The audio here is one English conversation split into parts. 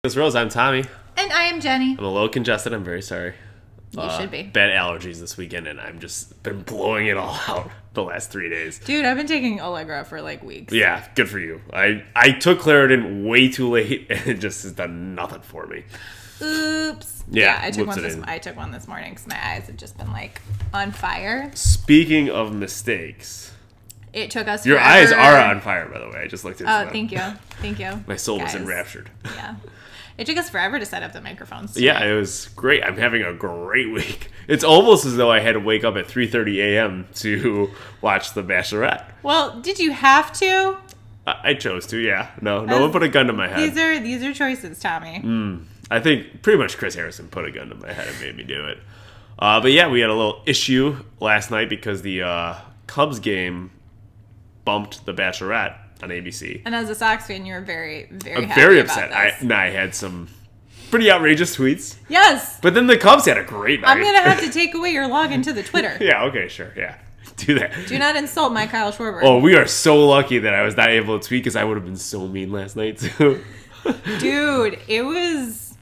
This Rose, I'm Tommy. And I am Jenny. I'm a little congested. I'm very sorry. You should be. Bad allergies this weekend, and I've just been blowing it all out the last 3 days. Dude, I've been taking Allegra for like weeks. Yeah, good for you. I took Claritin way too late, and it just has done nothing for me. Oops. Yeah, I took one this morning because my eyes have just been like on fire. Speaking of mistakes, it took us. Your forever. eyes are on fire, by the way. I just looked into them. Oh, thank you, thank you. My soul was enraptured. Yeah. It took us forever to set up the microphones today. Yeah, it was great. I'm having a great week. It's almost as though I had to wake up at 3:30 a.m. to watch The Bachelorette. Well, did you have to? I chose to, yeah. No one put a gun to my head. These are choices, Tommy. I think pretty much Chris Harrison put a gun to my head and made me do it. But yeah, we had a little issue last night because the Cubs game bumped The Bachelorette on ABC. And as a Sox fan, you were very, very happy very upset. about this. I had some pretty outrageous tweets. Yes. But then the Cubs had a great night. I'm going to have to take away your login to the Twitter. Yeah, okay, sure, yeah. Do that. Do not insult my Kyle Schwarber. Oh, we are so lucky that I was not able to tweet because I would have been so mean last night, too. Dude, it was...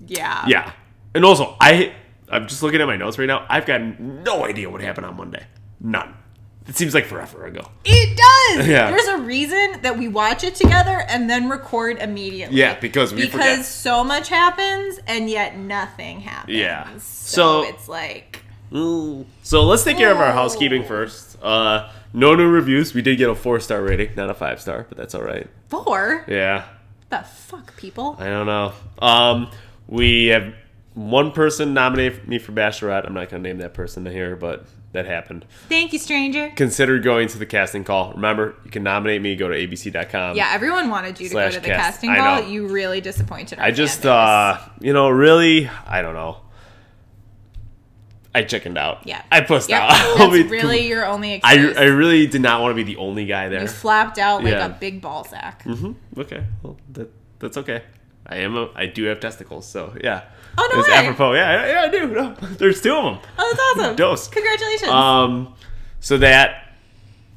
Yeah. Yeah. And also, I'm just looking at my notes right now. I've got no idea what happened on Monday. None. It seems like forever ago. It does! Yeah. There's a reason that we watch it together and then record immediately. Yeah, because we forget. Because so much happens and yet nothing happens. Yeah. So it's like... So let's take care of our housekeeping first. No new reviews. We did get a 4-star rating, not a 5-star, but that's all right. 4? Yeah. The fuck, people? I don't know. We have one person nominate me for Bachelorette. I'm not going to name that person here, but that happened. Thank you, stranger. Considered going to the casting call. Remember, you can nominate me. Go to abc.com. Yeah, everyone wanted you to go to the casting I call. know. You really disappointed our I just, really, I don't know. I chickened out. Yeah. I pussed out. That's really your only excuse. I really did not want to be the only guy there. You flapped out like a big ball sack. Okay. Well, that's okay. I do have testicles, so yeah. Oh, no it's way. apropos. Yeah, I do. No, there's 2 of them. Oh, that's awesome. Dose. Congratulations. So that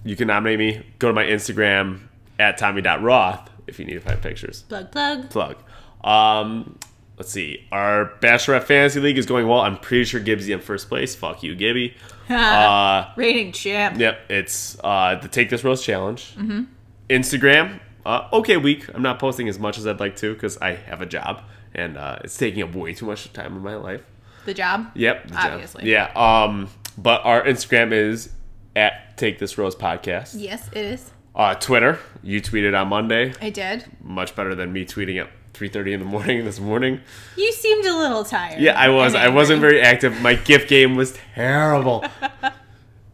you can nominate me. Go to my Instagram at tommy.roth if you need to find pictures. Plug. Let's see. Our Bachelorette Fantasy League is going well. I'm pretty sure Gibbsy in first place. Fuck you, Gibby. Rating champ. Yep. It's the Take This Rose Challenge. Instagram. Okay week. I'm not posting as much as I'd like to because I have a job and it's taking up way too much time in my life. The job? Yep. The Obviously. job. Yeah. But our Instagram is at Take This Rose Podcast. Yes, it is. Twitter. You tweeted on Monday. I did. Much better than me tweeting at 3:30 in the morning this morning. You seemed a little tired. Yeah, I was. I wasn't very active. My gift game was terrible.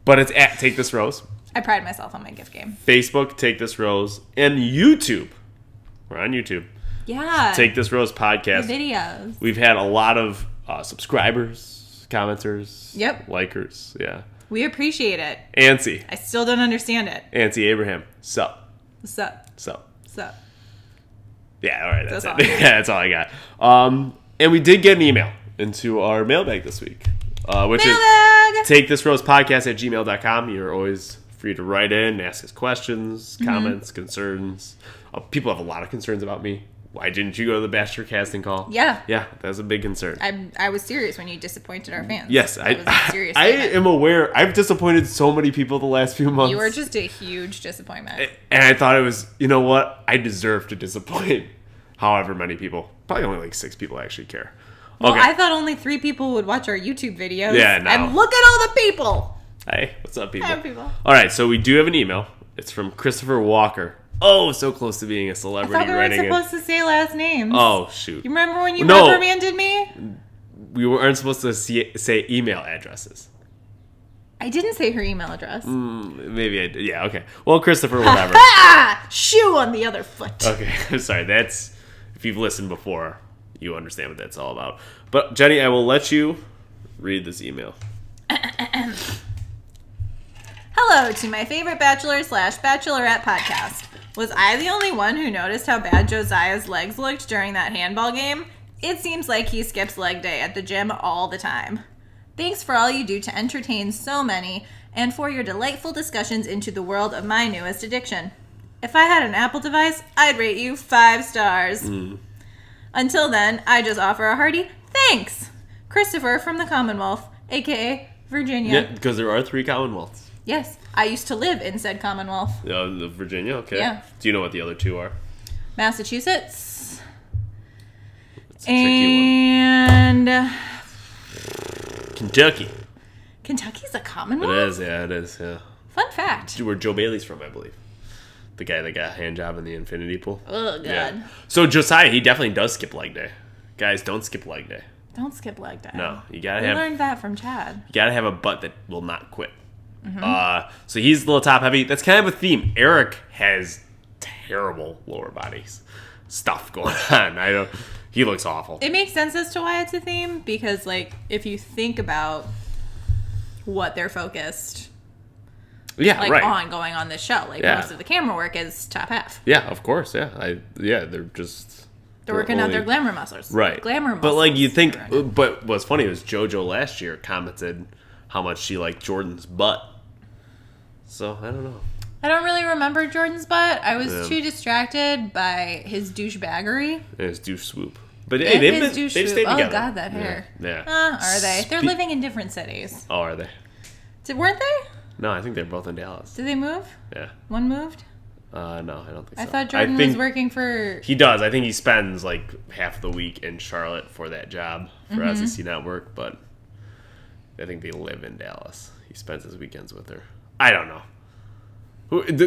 But it's at Take This Rose. I pride myself on my gift game. Facebook, Take This Rose, and YouTube. We're on YouTube. Yeah. Take This Rose Podcast. The videos. We've had a lot of subscribers, commenters, likers. Yeah. We appreciate it. Antsy. I still don't understand it. Antsy Abraham. Sup. What's up? Sup. Sup. Yeah, all right. That's it. Yeah, that's all I got. And we did get an email into our mailbag this week, which is takethisrosepodcast@gmail.com. You're always free to write in, ask us questions, comments, concerns. People have a lot of concerns about me. Why didn't you go to the Bachelor casting call? Yeah. Yeah, that's a big concern. I was serious when you disappointed our fans. Yes, I am aware. I've disappointed so many people the last few months. You were just a huge disappointment. And I thought it was, you know what? I deserve to disappoint however many people. Probably only like 6 people actually care. Well, okay. I thought only 3 people would watch our YouTube videos. Yeah, no. And look at all the people. Hey, what's up, people? Hi, people. All right, so we do have an email. It's from Christopher Walker. Oh, so close to being a celebrity. I thought we weren't supposed to say last names. Oh, shoot. You remember when you reprimanded me? We weren't supposed to say email addresses. I didn't say her email address. Maybe I did. Yeah, okay. Well, Christopher, whatever. Shoe on the other foot. Okay, I'm sorry. That's, if you've listened before, you understand what that's all about. But, Jenny, I will let you read this email. Hello to my favorite Bachelor/Bachelorette podcast. Was I the only one who noticed how bad Josiah's legs looked during that handball game? It seems like he skips leg day at the gym all the time. Thanks for all you do to entertain so many and for your delightful discussions into the world of my newest addiction. If I had an Apple device, I'd rate you 5 stars. Until then, I just offer a hearty thanks. Christopher from the Commonwealth, a.k.a. Virginia. Yeah, because there are 3 Commonwealths. Yes, I used to live in said Commonwealth. The Virginia, okay. Yeah. Do you know what the other 2 are? Massachusetts. It's a tricky And one. Kentucky. Kentucky's a Commonwealth? It is, yeah, it is, yeah. Fun fact. Where Joe Bailey's from, I believe. The guy that got a hand job in the infinity pool. Oh, God. Yeah. So Josiah, he definitely does skip leg day. Guys, don't skip leg day. Don't skip leg day. No, you gotta We have. learned that from Chad. You gotta have a butt that will not quit. So he's a little top heavy. That's kind of a theme. Eric has terrible lower bodies stuff going on. He looks awful. It makes sense as to why it's a theme because, like, if you think about what they're focused, on going on this show, most of the camera work is top half. Yeah, of course. Yeah, they're just working out their glamour muscles, right? Glamour muscles. But like you think, but what's funny was JoJo last year commented how much she liked Jordan's butt. So I don't know. I don't really remember Jordan's butt. I was too distracted by his douchebaggery. And his douche swoop. But hey, they've stayed together. Oh God, that hair. Yeah. Are they? They're living in different cities. Oh, are they? Weren't they? No, I think they're both in Dallas. Did they move? Yeah. One moved? No, I don't think so. I thought Jordan was working for... He does. I think he spends like half of the week in Charlotte for that job for SEC Network, but I think they live in Dallas. He spends his weekends with her. I don't know.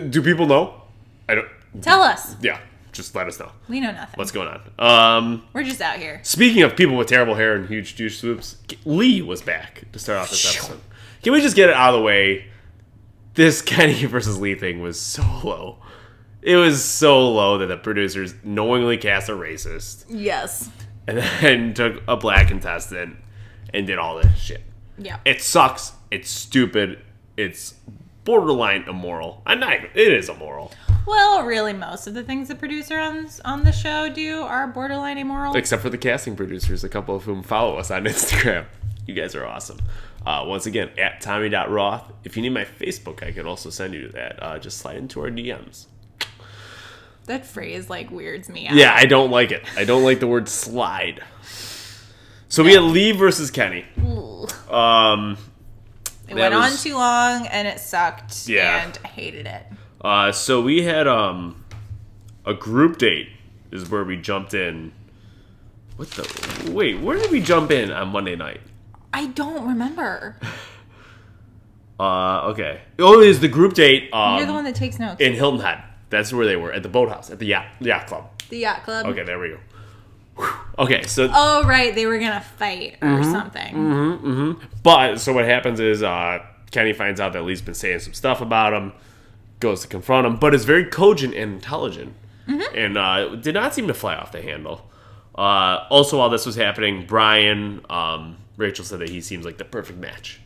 Do people know? I don't. Tell us. Yeah, just let us know. We know nothing. What's going on? We're just out here. Speaking of people with terrible hair and huge douche swoops, Lee was back to start off this episode. Can we just get it out of the way? This Kenny versus Lee thing was so low. It was so low that the producers knowingly cast a racist. Yes. And then took a black contestant and did all this shit. Yeah. It sucks. It's stupid. It's borderline immoral. It is immoral. Well, really, most of the things the producers on the show do are borderline immoral. Except for the casting producers, a couple of whom follow us on Instagram. You guys are awesome. Once again, at Tommy.Roth. If you need my Facebook, I can also send you to that. Just slide into our DMs. That phrase, weirds me out. Yeah, I don't like it. I don't like the word slide. So we had Lee versus Kenny. It went on too long, and it sucked, and I hated it. So we had a group date is where we jumped in. Wait, where did we jump in on Monday night? I don't remember. Okay. Oh, it is the group date. You're the one that takes notes. In Hilton Head. That's where they were, at the boathouse, at the yacht club. The yacht club? Okay, there we go. Whew. Okay, so... Oh, right, they were going to fight or something. But, so what happens is, Kenny finds out that Lee's been saying some stuff about him, goes to confront him, but is very cogent and intelligent, and did not seem to fly off the handle. Also, while this was happening, Brian, Rachel said that he seems like the perfect match.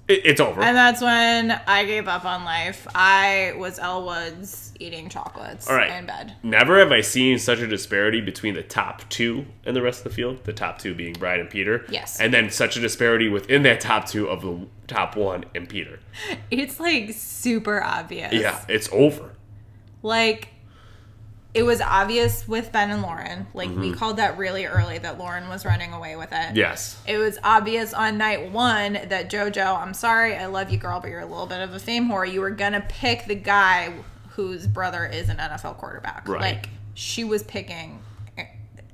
It's over. And that's when I gave up on life. I was Elle Woods eating chocolates in bed. Never have I seen such a disparity between the top 2 and the rest of the field. The top 2 being Brian and Peter. Yes. And then such a disparity within that top 2 of the top 1 and Peter. It's super obvious. Yeah, it's over. It was obvious with Ben and Lauren. We called that really early that Lauren was running away with it. Yes. It was obvious on night 1 that JoJo, I'm sorry, I love you, girl, but you're a little bit of a fame whore. You were going to pick the guy whose brother is an NFL quarterback. Right. She was picking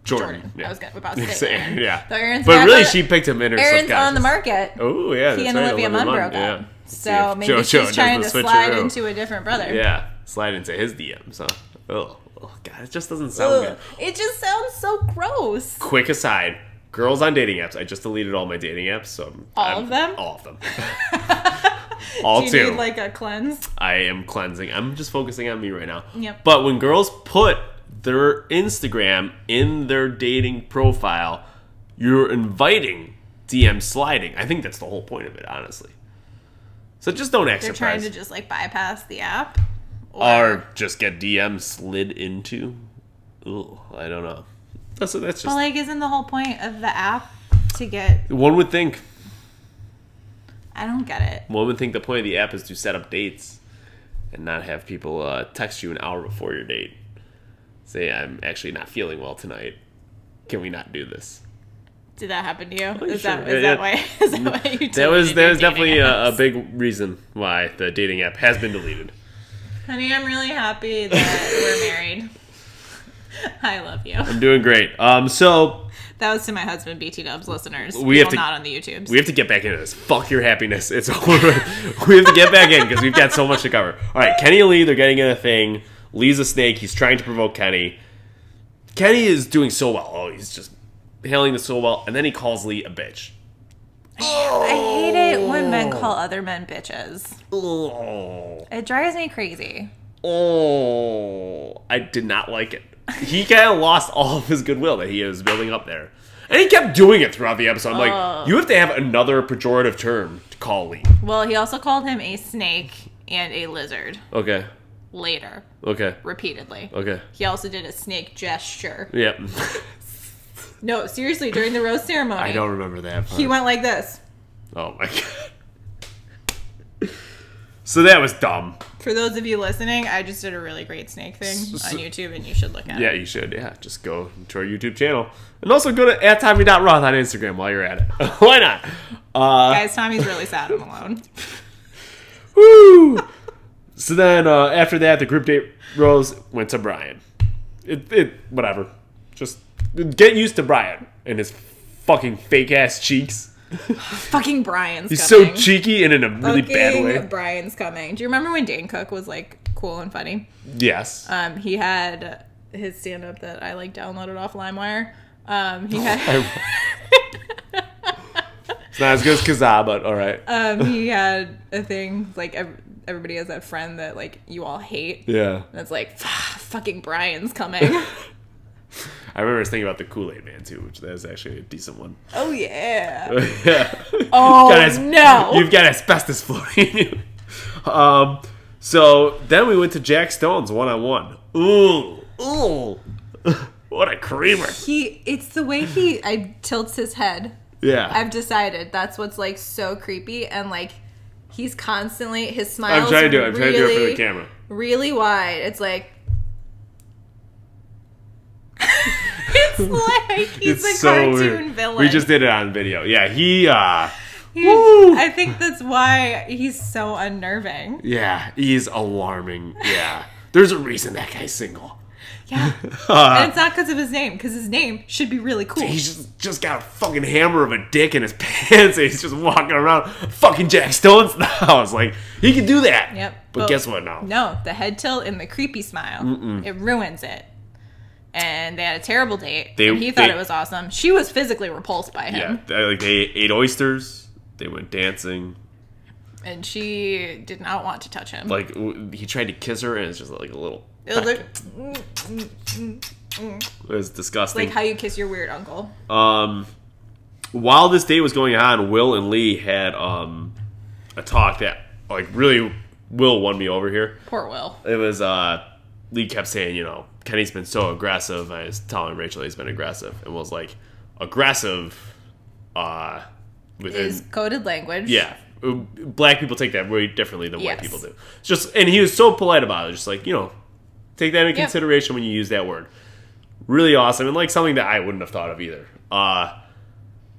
Jordan. Yeah. I was about to say Aaron. Yeah. But really, she picked him in her Aaron's on the market. Oh, yeah. He and Olivia Munn broke up. So maybe she's trying to slide into a different brother. Yeah. Slide into his DMs, huh? Oh, God, it just doesn't sound good. It just sounds so gross. Quick aside, girls on dating apps. I just deleted all my dating apps. So all of them? All of them. All 2. Do you need a cleanse? I am cleansing. I'm just focusing on me right now. Yep. But when girls put their Instagram in their dating profile, you're inviting DM sliding. I think that's the whole point of it, honestly. So just don't act surprised. They're trying to just bypass the app? Or just get DM slid into. Ooh, I don't know. That's just. But isn't the whole point of the app to get? One would think. I don't get it. One would think the point of the app is to set up dates, and not have people text you an hour before your date. Say, I'm actually not feeling well tonight. can we not do this? Did that happen to you? Is sure. that why you That was definitely a apps? big reason why the dating app has been deleted. Honey, I'm really happy that we're married. I love you. I'm doing great. So that was to my husband, BT Dubs listeners. Not on the YouTubes. We have to get back into this. Fuck your happiness. It's over. We have to get back in because we've got so much to cover. All right, Kenny and Lee, they're getting in a thing. Lee's a snake. He's trying to provoke Kenny. Kenny is doing so well. Oh, he's just handling this so well. And then he calls Lee a bitch. I hate it when men call other men bitches. Oh. It drives me crazy. Oh. I did not like it. He kind of lost all of his goodwill that he was building up there. And he kept doing it throughout the episode. I'm like, you have to have another pejorative term to call Lee. Well, he also called him a snake and a lizard. Okay. Later. Okay. Repeatedly. Okay. He also did a snake gesture. Yep. No, seriously, during the rose ceremony. I don't remember that part. He went like this. Oh my god. So that was dumb. For those of you listening, I just did a really great snake thing on YouTube, and you should look at it. Yeah, you should. Yeah, just go to our YouTube channel. And also go to @Tommy.Roth on Instagram while you're at it. Why not? Guys, Tommy's really sad and alone. Woo! So then, after that, the group date rose went to Brian. Whatever. Just get used to Brian and his fucking fake-ass cheeks. Fucking Brian's He's coming. so cheeky and in a really bad way. Brian's coming. Do you remember when Dane Cook was, like, cool and funny? Yes. He had his stand-up that I, like, downloaded off LimeWire. He had... It's not as good as Kazaa, but all right. He had a thing, like, everybody has that friend that, like, you all hate. Yeah. And it's like, fucking Brian's coming. I remember thinking about the Kool-Aid Man, too, which that was actually a decent one. Oh, yeah. Yeah. Oh, no. You've got asbestos floating in you. So then we went to Jack Stone's one-on-one. Ooh. What a creamer. It's the way he tilts his head. Yeah. I've decided that's what's, like, so creepy. And, like, he's constantly, his smile's I'm trying to do it for the camera. Really wide. It's like... It's like he's a cartoon villain. We just did it on video. Yeah, I think that's why he's so unnerving. Yeah, he's alarming. Yeah. There's a reason that guy's single. Yeah. And it's not because of his name, because his name should be really cool. He's just got a fucking hammer of a dick in his pants and he's just walking around fucking Jack Stone's house. Like, he can do that. Yep. But guess what now? No, the head tilt and the creepy smile. It ruins it. And they had a terrible date. And he thought it was awesome. She was physically repulsed by him. Yeah, they ate oysters. They went dancing. And she did not want to touch him. Like, he tried to kiss her, and it's just like a little... It was like... It was disgusting. Like how you kiss your weird uncle. While this date was going on, Will and Lee had a talk that, like, really... Will won me over here. Poor Will. It was... Lee kept saying, you know, Kenny's been so aggressive. I was telling Rachel he's been aggressive. And Will's like, aggressive within... is coded language. Yeah. Black people take that way differently than white people do. It's just, and he was so polite about it. Just like, you know, take that into consideration when you use that word. Really awesome. And like something that I wouldn't have thought of either.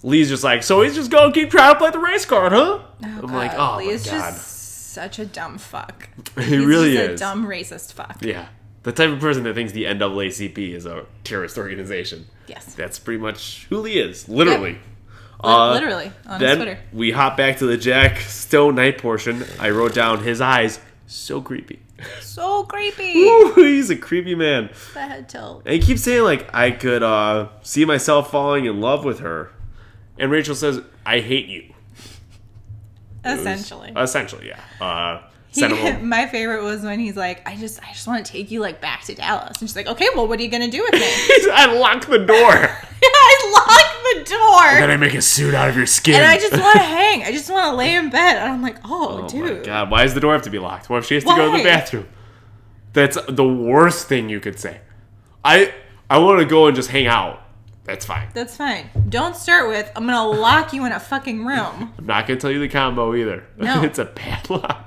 Lee's just like, so he's just going to keep trying to play the race card, huh? I'm like, oh Lee's my God. Just such a dumb fuck. He really is. He's a dumb racist fuck. Yeah. The type of person that thinks the NAACP is a terrorist organization. Yes. That's pretty much who Lee is. Literally. Yep. Literally. On his Twitter. We hop back to the Jack Stone night portion. I wrote down his eyes. So creepy. So creepy. Ooh, he's a creepy man. The head tilt. And he keeps saying, like, I could see myself falling in love with her. And Rachel says, I hate you. Essentially. Essentially, yeah. My favorite was when he's like, I just want to take you like back to Dallas. And she's like, okay, well, what are you gonna do with me? I lock the door. I lock the door. And then I make a suit out of your skin. And I just want to hang. I just want to lay in bed. And I'm like, oh dude. My God, why does the door have to be locked? What if she has to go to the bathroom? That's the worst thing you could say. I want to go and just hang out. That's fine. That's fine. Don't start with, I'm gonna lock you in a fucking room. I'm not gonna tell you the combo either. No. It's a padlock.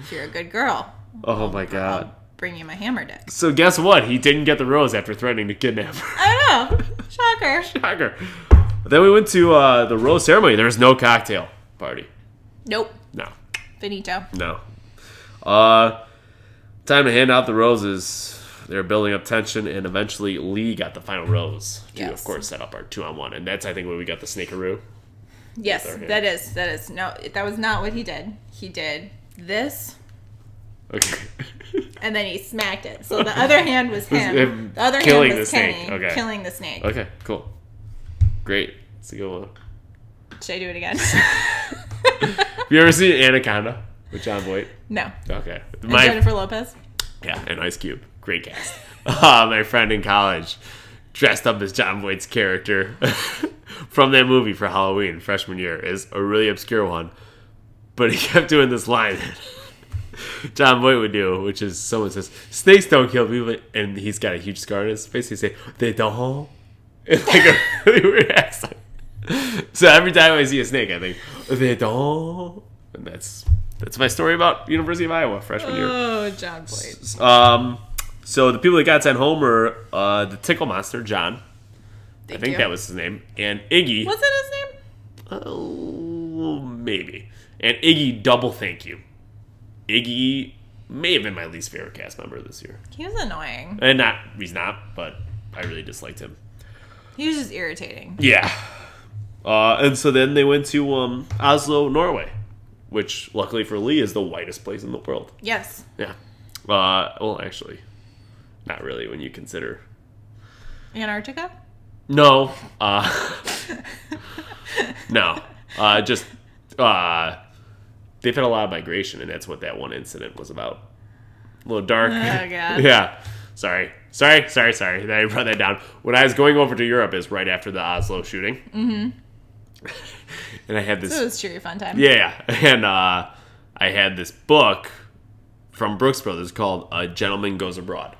If you're a good girl. Oh my God. bring you my hammer dick. So guess what? He didn't get the rose after threatening to kidnap her. I know. Shocker. Shocker. Then we went to the rose ceremony. There was no cocktail party. Nope. No. Finito. No. Time to hand out the roses. They were building up tension, and eventually Lee got the final rose to, of course, set up our 2-on-1. And that's, I think, when we got the snakeroo. Yes, that is. No, that was not what he did. He did this. Okay. And then he smacked it. So the other hand was him. The other killing hand was the Kenny snake. Okay. killing the snake. Okay, cool. Great. It's a good one. Should I do it again? Have you ever seen Anaconda with John Voight? No. Okay. And Jennifer Lopez? Yeah, and Ice Cube. Great cast. My friend in college dressed up as John Voight's character from that movie for Halloween, freshman year. Is a really obscure one. But he kept doing this line that John Voight would do, which is someone says, snakes don't kill people, and he's got a huge scar on his face. He say, they don't. It's like a really weird accent. So every time I see a snake, I think, they don't. And that's my story about University of Iowa, freshman year. Oh, John Voight. So the people that got sent home were the Tickle Monster, John. I think that was his name. And Iggy. Was it his name? Oh, maybe. And Iggy, double thank you. Iggy may have been my least favorite cast member this year. He was annoying. And he's not, but I really disliked him. He was just irritating. Yeah. And so then they went to Oslo, Norway, which luckily for Lee is the whitest place in the world. Yes. Yeah. Well, actually, not really when you consider Antarctica? No. No. Just they've had a lot of migration, and that's what that one incident was about. A little dark. Oh, God. Yeah. Sorry. I brought that down. When I was going over to Europe is right after the Oslo shooting. Mm-hmm. And I had this... So it was cheery fun time. Yeah. And I had this book from Brooks Brothers called A Gentleman Goes Abroad.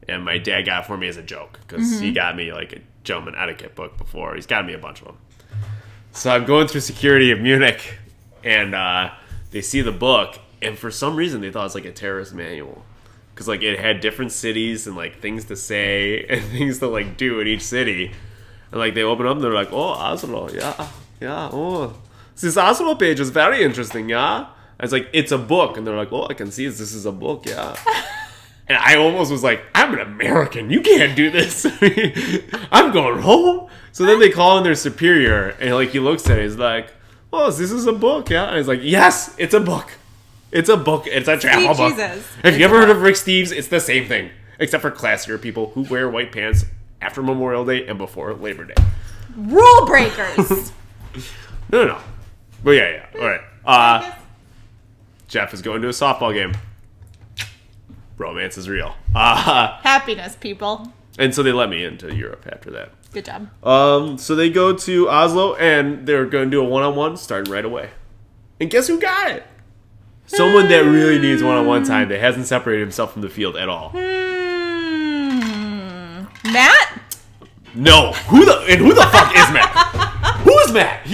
And my dad got it for me as a joke, because he got me like a gentleman etiquette book before. He's got me a bunch of them. So I'm going through security of Munich, and they see the book, and for some reason they thought it was like a terrorist manual. Because like it had different cities and like things to say and things to like do in each city. And like they open up and they're like, oh, Oslo, yeah, oh. This Oslo page is very interesting, yeah? I was like, it's a book. And they're like, oh, I can see this is a book, yeah. And I almost was like, I'm an American. You can't do this. I'm going home. So then they call in their superior, and like he looks at it, he's like, oh, this is a book, yeah? And he's like, yes, it's a book. It's a book. It's a travel book. Jesus. Have you ever heard of Rick Steves? It's the same thing, except for classier people who wear white pants after Memorial Day and before Labor Day. Rule breakers. No. But yeah. All right. Jeff is going to a softball game. Romance is real. Happiness, people. And so they let me into Europe after that. Good job. So they go to Oslo, and they're going to do a one-on-one starting right away. And guess who got it? Someone that really needs one-on-one time that hasn't separated himself from the field at all. Matt? No. Who the fuck is Matt? Who is Matt?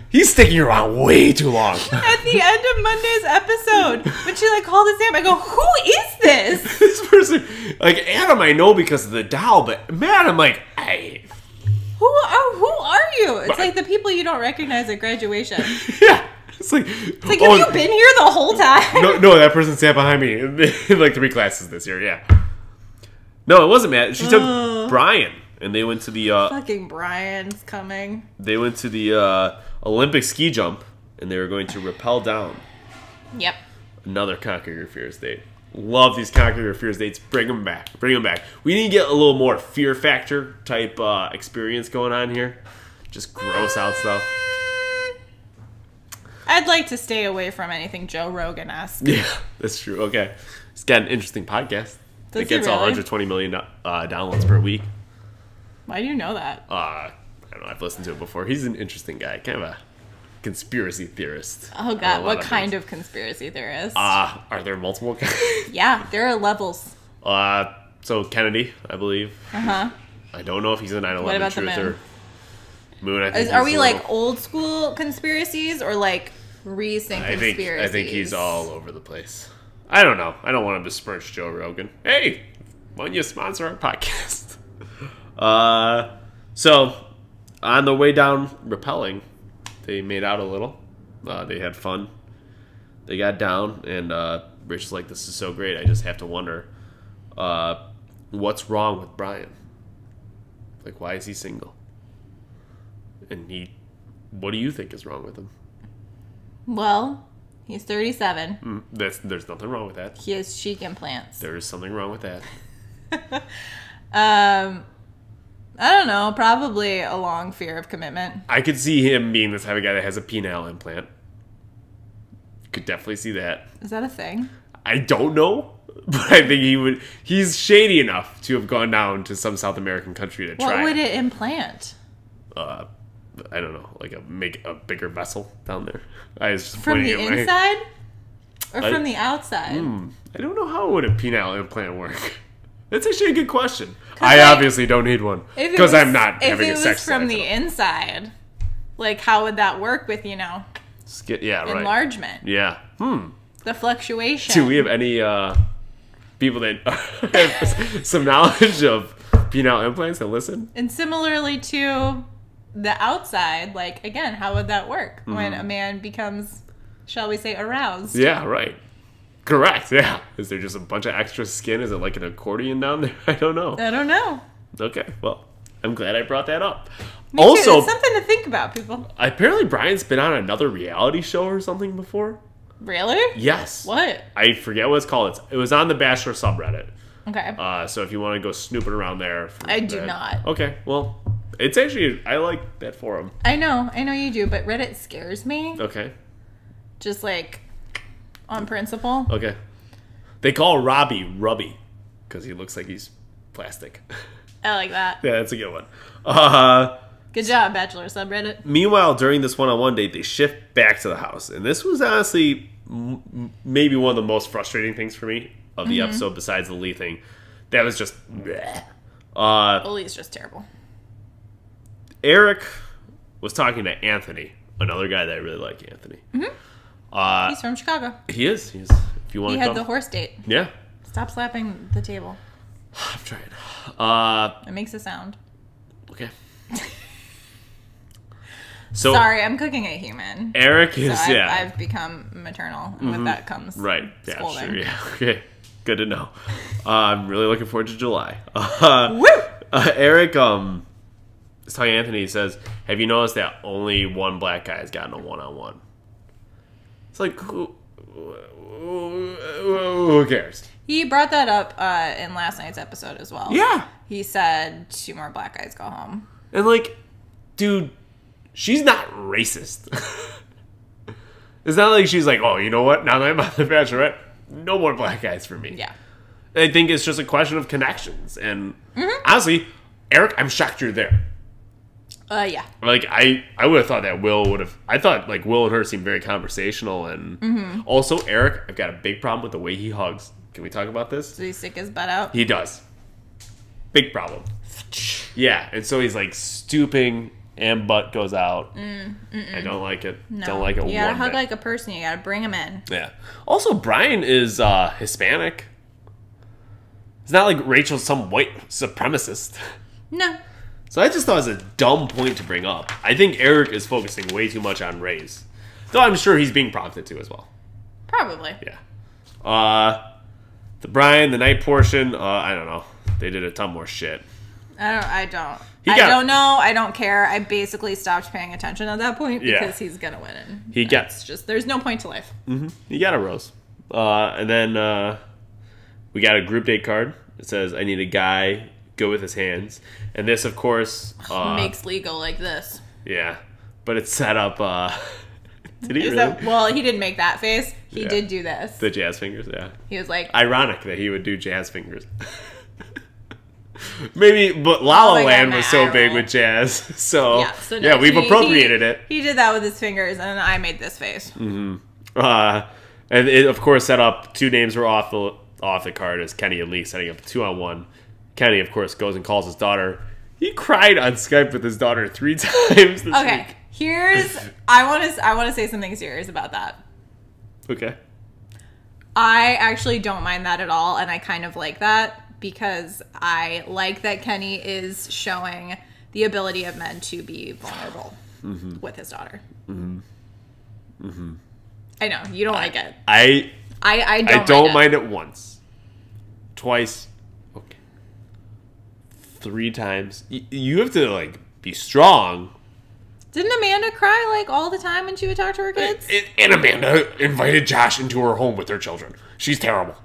He's sticking around way too long. At the end of Monday's episode, when she like called his name, I go, who is this? This person, like Adam, I know because of the doll, but Matt, I'm like, who are you? It's like the people you don't recognize at graduation. Yeah. It's like, have you been here the whole time? No, that person sat behind me in like 3 classes this year, yeah. No, it wasn't Matt. She took Brian, and they went to the... Fucking Brian's coming. They went to the Olympic ski jump, and they were going to rappel down. Yep. Another Conquer Your Fears date. Love these Conquer Your Fears dates. Bring them back. We need to get a little more Fear Factor type experience going on here. Just gross out stuff. I'd like to stay away from anything Joe Rogan-esque. Yeah, that's true. Okay. He's got an interesting podcast. It gets 120 million downloads per week. Why do you know that? I don't know. I've listened to it before. He's an interesting guy. Kind of a conspiracy theorist. Oh, God. What kind of conspiracy theorist? Are there multiple kinds? Yeah, there are levels. So Kennedy, I believe. Uh-huh. I don't know if he's a 9/11 What about the truther. Moon, I think. Are we like old school conspiracies or like recent conspiracies? I think he's all over the place. I don't know. I don't want to besmirch Joe Rogan. Hey, why don't you sponsor our podcast? So on the way down rappelling, they made out a little. They had fun. They got down, and Rich is like, "This is so great. I just have to wonder, what's wrong with Brian? Like, why is he single? And what do you think is wrong with him?" Well, he's 37. There's nothing wrong with that. He has cheek implants. There is something wrong with that. I don't know. Probably a long fear of commitment. I could see him being the type of guy that has a penile implant. Could definitely see that. Is that a thing? I don't know, but I think he would. He's shady enough to have gone down to some South American country to try. What would it implant? I don't know, like make a bigger vessel down there. I was From the inside or from the outside? I don't know how would a penile implant work. That's actually a good question. I obviously don't need one because I'm not having a sex. If it was from the inside, like how would that work with enlargement? Yeah. The fluctuation. Do we have any people that have some knowledge of penile implants that listen? And similarly to the outside, like again, how would that work when a man becomes, shall we say, aroused? Yeah, right. Correct, yeah. Is there just a bunch of extra skin? Is it like an accordion down there? I don't know. Okay, well, I'm glad I brought that up. Me too. It's something to think about, people. Apparently Brian's been on another reality show or something before. Really? Yes. What? I forget what it's called. It was on the Bachelor subreddit. Okay. So if you want to go snooping around there. I do not. Okay, well, it's actually, I like that forum. I know you do, but Reddit scares me. Okay. Just like on principle. Okay. They call Robbie Rubby because he looks like he's plastic. I like that. Yeah, that's a good one. Good job, Bachelor subreddit. Meanwhile, during this one-on-one date, they shift back to the house. And this was honestly maybe one of the most frustrating things for me of the episode besides the Lee thing. That was just bleh. Lee's just terrible. Eric was talking to Anthony, another guy that I really like, Anthony. He's from Chicago. He is. If you want he to had the horse date. Yeah. Stop slapping the table. I'm trying. It makes a sound. Okay. So sorry, I'm cooking a human. Eric is I've become maternal, and with that comes right. scolding. Yeah, sure. Yeah. Okay. Good to know. I'm really looking forward to July. Woo! Eric is telling Anthony. He says, "Have you noticed that only one black guy has gotten a one-on-one?" It's like who cares? He brought that up in last night's episode as well. Yeah. He said 2 more black guys go home. And like, dude, she's not racist. It's not like she's like, oh, you know what? Now that I'm on The Bachelorette, no more black guys for me. Yeah. I think it's just a question of connections. And honestly, Eric, I'm shocked you're there. Yeah. Like, I would have thought that Will would have... I thought, like, Will and her seemed very conversational. And also, Eric, I've got a big problem with the way he hugs. Can we talk about this? Does he stick his butt out? He does. Big problem. Yeah, and so he's, like, stooping... and butt goes out. I don't like it. No. Don't like it. You gotta hug like a person. You gotta bring him in. Yeah. Also, Brian is Hispanic. It's not like Rachel's some white supremacist. No. So I just thought it was a dumb point to bring up. I think Eric is focusing way too much on race. Though I'm sure he's being prompted to as well. Probably. Yeah. The Brian, the night portion, I don't know. They did a ton more shit. I don't know. I don't care. I basically stopped paying attention at that point because he's gonna win it. It's just there's no point to life. He got a rose. And then we got a group date card. It says, "I need a guy good with his hands." And this, of course, makes Lee go like this. Yeah, but it's set up. Did he really? Well, he didn't make that face. He did do this. The jazz fingers. Yeah. He was like, ironic that he would do jazz fingers. Maybe, but La La Land was so big with jazz, so we've appropriated it. He did that with his fingers, and I made this face. And it, of course, set up 2 names were off the card as Kenny and Lee, setting up a 2-on-1. Kenny, of course, goes and calls his daughter. He cried on Skype with his daughter 3 times this week. I want to say something serious about that. Okay. I actually don't mind that at all, and I kind of like that because I like that Kenny is showing the ability of men to be vulnerable with his daughter. I know you don't like it. I don't mind it once, twice, okay, 3 times. You have to like be strong. Didn't Amanda cry like all the time when she would talk to her kids? And Amanda invited Josh into her home with their children. She's terrible.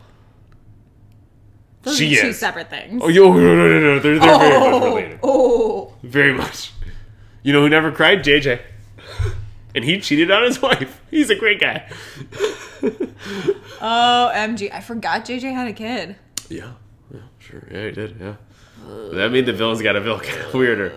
Those are two separate things. Oh, no. They're very much related. Oh. Very much. You know who never cried? JJ. And he cheated on his wife. He's a great guy. OMG. I forgot JJ had a kid. Yeah, sure. Yeah, he did, yeah. That made the villains got a villain weirder.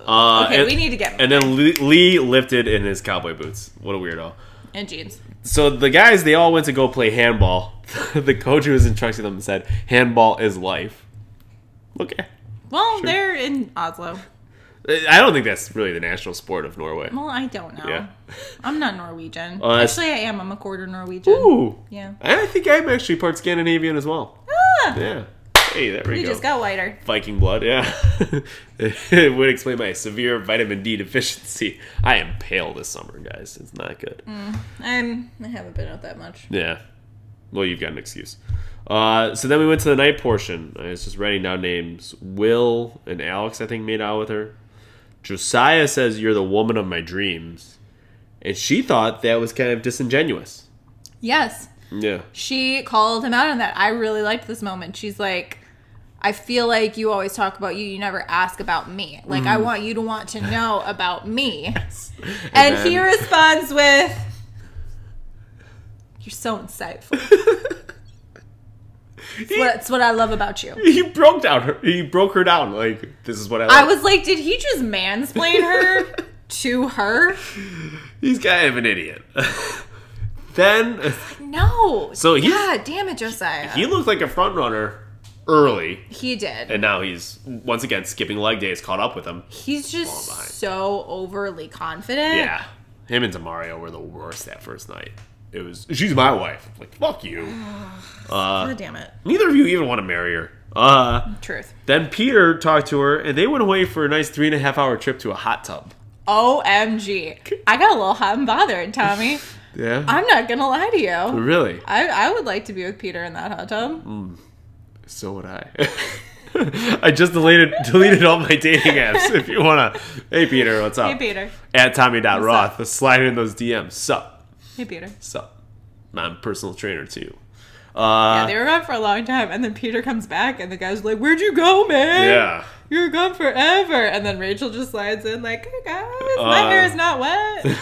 We need to get And then Lee lifted in his cowboy boots. What a weirdo. And jeans. So the guys, they all went to go play handball. The coach who was instructing them said, handball is life. Okay. Well, sure. They're in Oslo. I don't think that's really the national sport of Norway. Well, I don't know. Yeah. I'm not Norwegian. Actually, I am. I'm a quarter Norwegian. Ooh. Yeah. I think I'm actually part Scandinavian as well. Ah. Yeah. Hey, there we go. You just got whiter. Viking blood, yeah. It would explain my severe vitamin D deficiency. I am pale this summer, guys. It's not good. I haven't been out that much. Yeah. Well, you've got an excuse. So then we went to the night portion. I was just writing down names. Will and Alex, I think, made out with her. Josiah says, "You're the woman of my dreams." And she thought that was kind of disingenuous. Yes. Yeah. She called him out on that. I really liked this moment. She's like, I feel like you always talk about you. You never ask about me. Like, I want you to want to know about me. Yes. And he responds with, "You're so insightful." That's what I love about you. He broke her down. Like, this is what I like. I was like, did he just mansplain her to her? He's kind of an idiot. Then no. So God damn it, Josiah. He looked like a front runner early. He did. And now he's once again skipping leg days caught up with him. He's just so overly confident. Yeah. Him and Demario were the worst that first night. It was, she's my wife. Like, fuck you. God damn it. Neither of you even want to marry her. Truth. Then Peter talked to her, and they went away for a nice 3.5-hour trip to a hot tub. OMG. I got a little hot and bothered, Tommy. Yeah? I'm not going to lie to you. Really? I would like to be with Peter in that hot tub. So would I. I just deleted all my dating apps. If you want to. Hey, Peter, what's up? Hey, Peter. At Tommy.Roth. Slide in those DMs. Sup? Hey, Peter. Sup? I'm a personal trainer, too. Yeah, they were gone for a long time, and then Peter comes back, and the guy's like, "Where'd you go, man? Yeah. You're gone forever." And then Rachel just slides in like, "Hey, guys, my hair is not wet."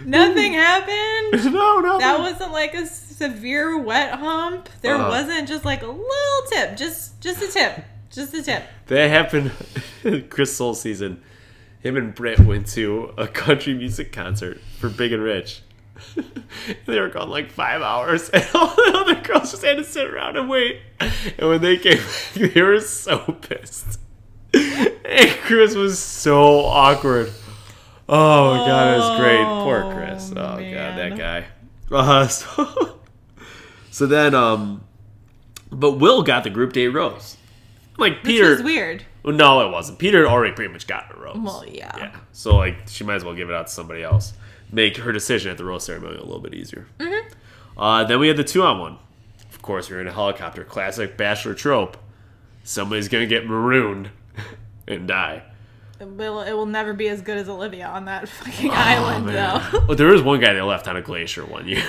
Nothing happened. No, nothing. That wasn't like a severe wet hump. There wasn't just like a little tip. Just a tip. Just a tip. That happened Chris Soul season. Him and Britt went to a country music concert for Big and Rich. They were gone like 5 hours, and all the other girls just had to sit around and wait. And when they came back, they were so pissed. And Chris was so awkward. Oh my god, it was great. Poor Chris. Oh man. God, that guy. So then, but Will got the group date rose. Like Peter, which was weird. Well, no, it wasn't. Peter had already pretty much gotten a rose. Well, yeah. Yeah. So like, she might as well give it out to somebody else. Make her decision at the rose ceremony a little bit easier. Then we had the 2-on-1. Of course, we were in a helicopter. Classic Bachelor trope. Somebody's gonna get marooned and die. It will never be as good as Olivia on that fucking island, though. Well, there was one guy they left on a glacier one year.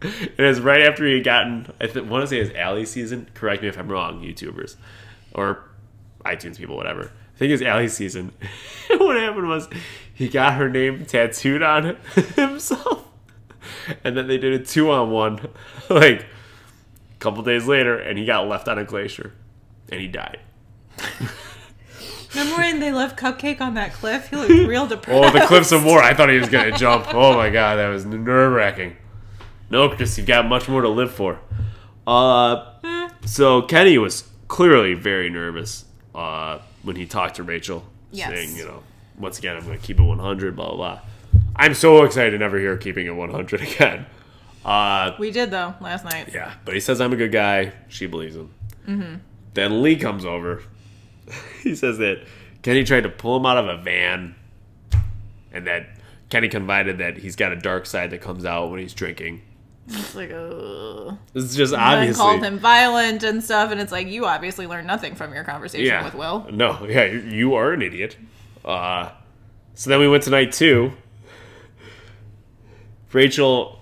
It was right after he had gotten, I want to say his Alley season. Correct me if I'm wrong, YouTubers. Or iTunes people, whatever. I think it's Alley season. What happened was he got her name tattooed on himself. And then they did a 2-on-1 like a couple days later, and he got left on a glacier. And he died. Remember when they left Cupcake on that cliff? He looked real depressed. Oh, the cliff some more. I thought he was going to jump. Oh my god, that was nerve-wracking. No, Chris, you've got much more to live for. So Kenny was clearly very nervous when he talked to Rachel, saying, once again, I'm going to keep it 100, blah, blah, blah. I'm so excited to never hear keeping it 100 again. We did, though, last night. Yeah, but he says I'm a good guy. She believes him. Mm-hmm. Then Lee comes over. He says that Kenny tried to pull him out of a van, and that Kenny confided that he's got a dark side that comes out when he's drinking. It's like, It's just obviously called him violent and stuff, and it's like, you obviously learned nothing from your conversation with Will. No, yeah, you are an idiot. So then we went to night 2. Rachel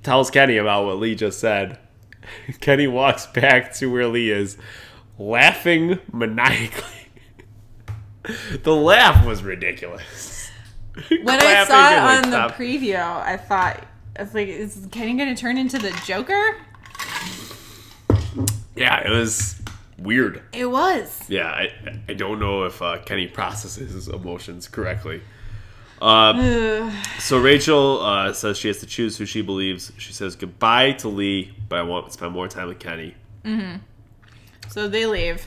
tells Kenny about what Lee just said. Kenny walks back to where Lee is, laughing maniacally. The laugh was ridiculous. When I saw it on the preview, I thought, like, is Kenny going to turn into the Joker? Yeah, it was weird. It was. Yeah, I don't know if Kenny processes his emotions correctly. So Rachel says she has to choose who she believes. She says goodbye to Lee, but I want to spend more time with Kenny. Mm-hmm. So they leave.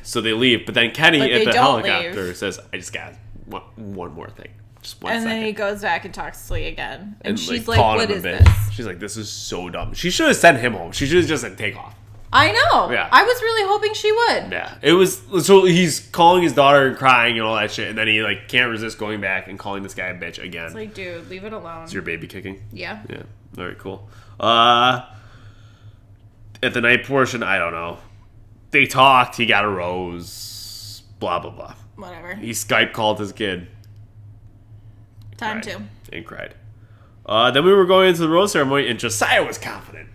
But then Kenny at the helicopter says, I just got one more thing. Just one second. And then he goes back and talks to Lee again. And she's like, what is this? She's like, this is so dumb. She should have sent him home. She should have just said, take off. I know. Yeah. I was really hoping she would. Yeah. It was, so he's calling his daughter and crying and all that shit, and then he like can't resist going back and calling this guy a bitch again. It's like, dude, leave it alone. Is your baby kicking? Yeah. Yeah. All right, cool. At the night portion, I don't know. They talked, he got a rose, blah, blah, blah. Whatever. He Skype called his kid. Time to. And cried. Then we were going into the rose ceremony, and Josiah was confident.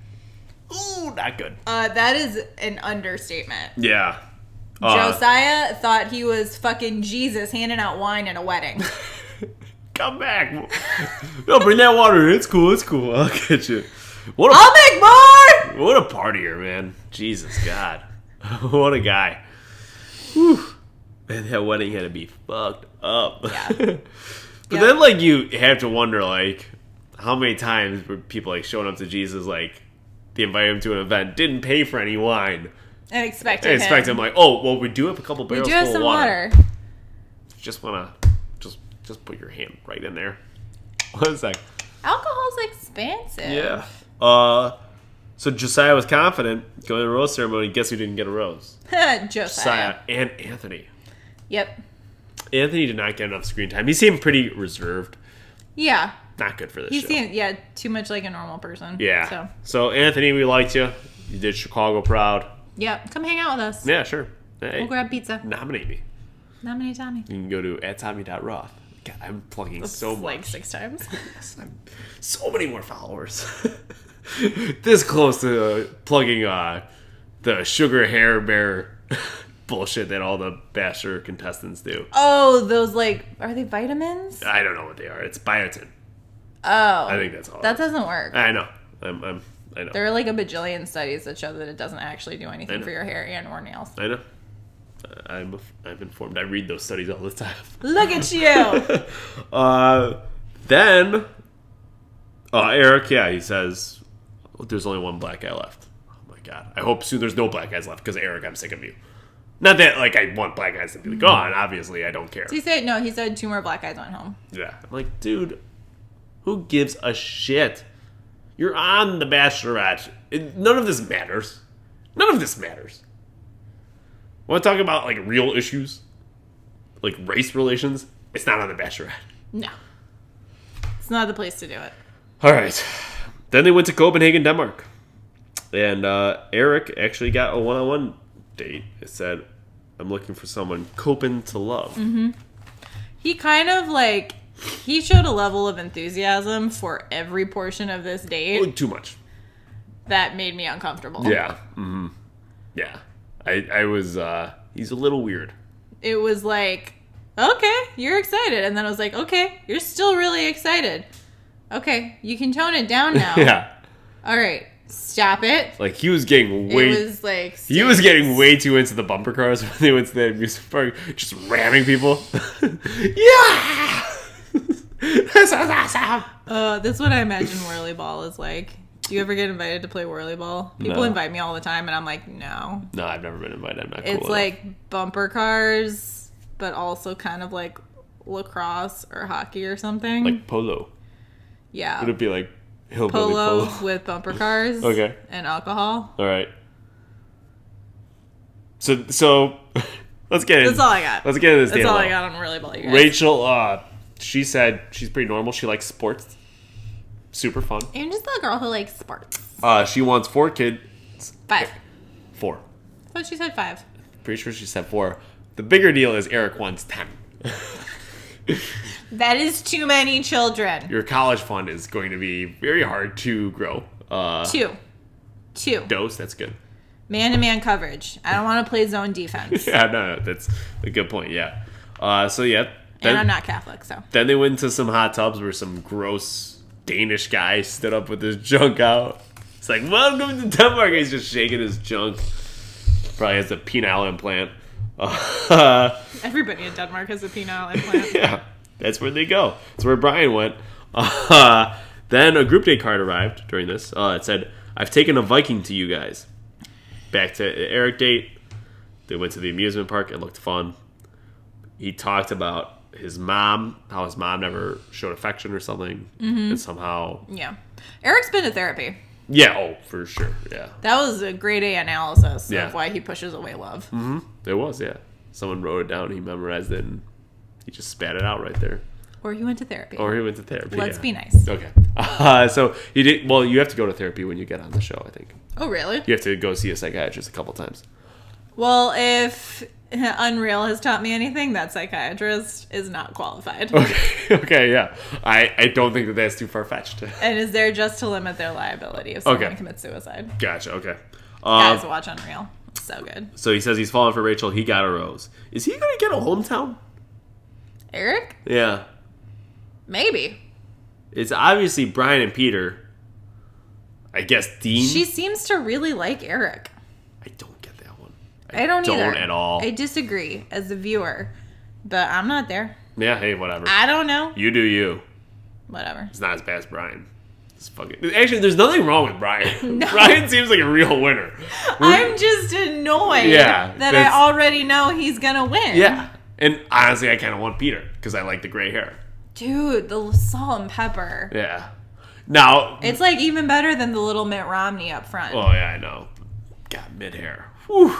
Ooh, not good. That is an understatement. Yeah. Josiah thought he was fucking Jesus handing out wine at a wedding. Come back. No, bring that water in. It's cool. It's cool. I'll get you. I'll make more! What a partier, man. Jesus, God. What a guy. Whew. Man, that wedding had to be fucked up. Yeah. But then, like, you have to wonder, like, how many times were people, like, showing up to Jesus, like, they invited him to an event, didn't pay for any wine. And expected him, like, oh, well, we do have a couple barrels full of water. We do have some water. Just want to, just put your hand right in there. 1 sec. Alcohol's expensive. Yeah. So Josiah was confident going to the rose ceremony. Guess who didn't get a rose? Josiah and Anthony. Yep. Anthony did not get enough screen time. He seemed pretty reserved. Yeah. Not good for this show. He seemed, too much like a normal person. Yeah. So Anthony, we liked you. You did Chicago proud. Yep. Come hang out with us. Yeah, sure. Hey, we'll grab pizza. Nominate me. Nominate Tommy. You can go to @Tommy.Roth. God, I'm plugging so much. Like 6 times. I'm so many more followers. This close to plugging the sugar hair bear bullshit that all the Bachelor contestants do. Oh, those, like, are they vitamins? I don't know what they are. It's biotin. Oh. I think that's all. That doesn't work. I know. I know. There are like a bajillion studies that show that it doesn't actually do anything for your hair and or nails. I know. I'm informed. I read those studies all the time. Look at you. Then Eric, he says, there's only one black guy left. Oh my God. I hope soon there's no black guys left because Eric, I'm sick of you. Not that, like, I want black guys to be gone. Obviously, I don't care. So he said 2 more black guys went home. Yeah. I'm like, dude, who gives a shit? You're on The Bachelorette. None of this matters. None of this matters. Want to talk about, like, real issues? Like race relations? It's not on The Bachelorette. No. It's not the place to do it. All right. Then they went to Copenhagen, Denmark. And Eric actually got a one-on-one date. It said, I'm looking for someone Copen to love. Mm-hmm. He kind of, like, he showed a level of enthusiasm for every portion of this date. Oh, too much. That made me uncomfortable. Yeah. Mm-hmm. Yeah. I was, he's a little weird. It was like, okay, you're excited. And then I was like, okay, you're still really excited. Okay, you can tone it down now. Yeah. All right, stop it. Like, he was getting way... It was like... He was getting way too into the bumper cars when they went to the amusement park, just ramming people. Yeah! This is awesome! That's what I imagine Whirly Ball is like. Do you ever get invited to play Whirly Ball? People invite me all the time, and I'm like, no. No, I've never been invited. I'm not cool It's like bumper cars, but also kind of like lacrosse or hockey or something. Like polo. Yeah. Would it be like Hillbilly polo with bumper cars. Okay. And alcohol. All right. So let's get in. That's all I got. Let's get into this. That's all I got on Really Ball, you guys. Rachel, she said she's pretty normal. She likes sports. Super fun. I'm just a girl who likes sports. She wants 4 kids. 5. 4. I thought she said 5. Pretty sure she said 4. The bigger deal is Eric wants 10. That is too many children. Your college fund is going to be very hard to grow. 2. Dose, that's good. Man-to-man coverage. I don't want to play zone defense. Yeah, no, that's a good point, yeah. So, yeah. And I'm not Catholic, so. Then they went to some hot tubs where some gross Danish guy stood up with his junk out. It's like, welcome to Denmark. He's just shaking his junk. Probably has a penile implant. Everybody in Denmark has a penile implant. Yeah, that's where they go. That's where Brian went. Then a group date card arrived during this. It said, I've taken a Viking to you guys. Back to Eric date. They went to the amusement park. It looked fun. He talked about his mom, how his mom never showed affection or something. And somehow... Yeah. Eric's been to therapy. Yeah, oh, for sure, yeah. That was a grade A analysis Yeah. of why he pushes away love. Mm-hmm. It was, yeah. Someone wrote it down, he memorized it, and he just spat it out right there. Or he went to therapy. Or he went to therapy, Let's yeah. be nice. Okay. So you did. Well, you have to go to therapy when you get on the show, I think. Oh, really? You have to go see a psychiatrist a couple times. Well, if Unreal has taught me anything, that psychiatrist is not qualified. Okay, yeah. I don't think that that's too far-fetched. And is there just to limit their liability if someone commits suicide. Gotcha, okay. Guys, watch Unreal. It's so good. So he says he's falling for Rachel. He got a rose. Is he going to get a hometown? Eric? Yeah. Maybe. It's obviously Brian and Peter. I guess Dean. She seems to really like Eric. I don't get that one. I don't either. At all. I disagree as a viewer, but I'm not there. Yeah, hey, whatever. I don't know. You do you. Whatever. It's not as bad as Brian. It's fucking... Actually, there's nothing wrong with Brian. No. Brian seems like a real winner. I'm just annoyed that I already know he's going to win. Yeah. And honestly, I kind of want Peter because I like the gray hair. Dude, the salt and pepper. Yeah. Now... It's like even better than the little Mitt Romney up front. Oh, yeah, I know. God, mid-hair. Whew.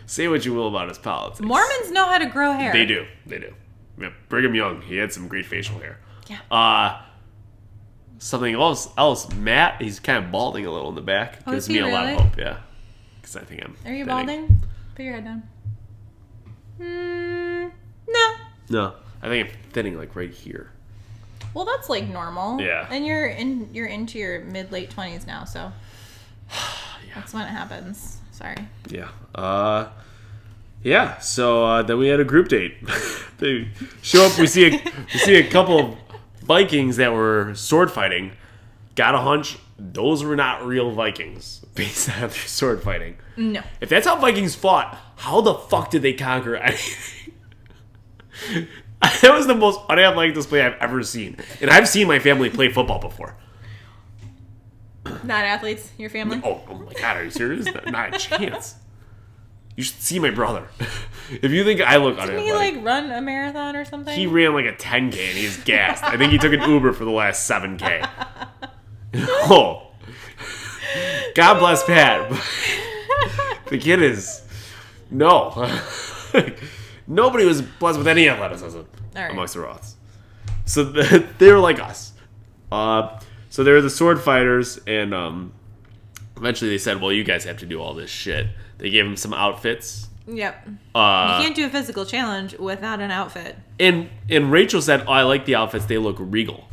Say what you will about his politics. Mormons know how to grow hair. They do. They do. Yeah, Brigham Young, he had some great facial hair. Yeah. Something else. Matt, he's kind of balding a little in the back. Oh, Gives is he me a lot of really? hope, yeah. Because I think I'm Are you thinning. balding? Put your head down. No. No. I think I'm thinning like right here. Well, that's like normal. Yeah. And you're into your mid-late 20s now, so that's when it happens. Sorry. Yeah. Yeah. So then we had a group date. They show up. We see a couple of Vikings that were sword fighting. Got a hunch those were not real Vikings based on their sword fighting. No. If that's how Vikings fought, how the fuck did they conquer anything? That was the most unathletic display I've ever seen. And I've seen my family play football before. Not athletes, your family? Oh my god, are you serious? Not a chance. You should see my brother. If you think I look unathletic. Didn't he like run a marathon or something? He ran like a 10K and he's gassed. I think he took an Uber for the last 7K. Oh. God bless Pat. The kid is... No. Nobody was blessed with any athleticism amongst the Roths. So they were like us. So they were the sword fighters, and eventually they said, well, you guys have to do all this shit. They gave them some outfits. Yep. You can't do a physical challenge without an outfit. And Rachel said, oh, I like the outfits. They look regal.